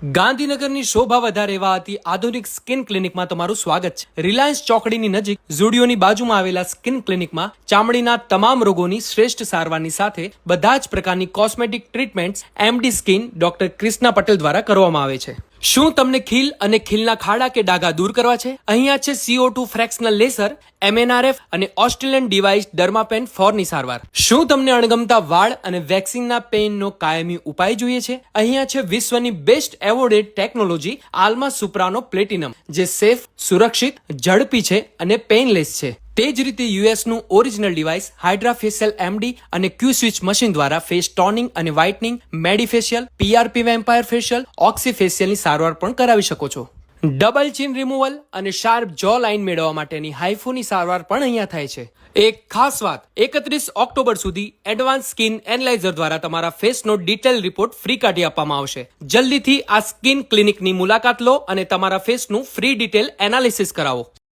ગાંધીનગરની શોભા વધારે એવા અતિ આધુનિક સ્કિન ક્લિનિકમાં તમારું સ્વાગત છે। રિલાયન્સ ચોકડીની નજીક ઝુડિયોની બાજુમાં આવેલા સ્કિન ક્લિનિકમાં ચામડીના તમામ રોગોની શ્રેષ્ઠ સારવારની સાથે બધા જ પ્રકારની cosmetic treatments MD skin doctor Krishna Patel દ્વારા કરવામાં આવે છે। શું તમને ખીલ અને ખીલના ખાડા કે ડાઘા દૂર કરવા છે? અહીંયા છે CO2 ફ્રેક્શનલ લેસર, MNRF અને ઓસ્ટ્રેલિયન ડિવાઇસ ડર્માપેન 4 ની સારવાર। શું તમને અણગમતા વાળ અને વેક્સિંગના પેઇનનો કાયમી ઉપાય જોઈએ છે? અહીંયા છે વિશ્વની best awarded technology Alma Soprano platinum, જે સેફ, સુરક્ષિત, ઝડપી છે અને પેઇનલેસ છે। તે જ રીતે યુએસનું original device HydraFacial MD અને ક્યુ સ્વિચ મશીન દ્વારા ફેસ ટોનિંગ અને whitening, medifacial, PRP vampire facial, oxy ફેશિયલની સારવાર પણ કરાવી શકો છો। ડબલ ચિન રિમૂવલ અને શાર્પ જો લાઇન મેળવવા માટેની હાઇફુની સારવાર પણ અહીંયા થાય છે। એક ખાસ વાત, 31 ઓક્ટોબર સુધી એડવાન્સ સ્કિન એનાલાઇઝર દ્વારા તમારા ફેસનો ડિટેલ રિપોર્ટ ફ્રી કાઢી આપવામાં આવશે। જલ્દીથી આ સ્કિન ક્લિનિકની મુલાકાત લો અને તમારા ફેસનું ફ્રી ડિટેલ એનાલિસિસ કરાવો।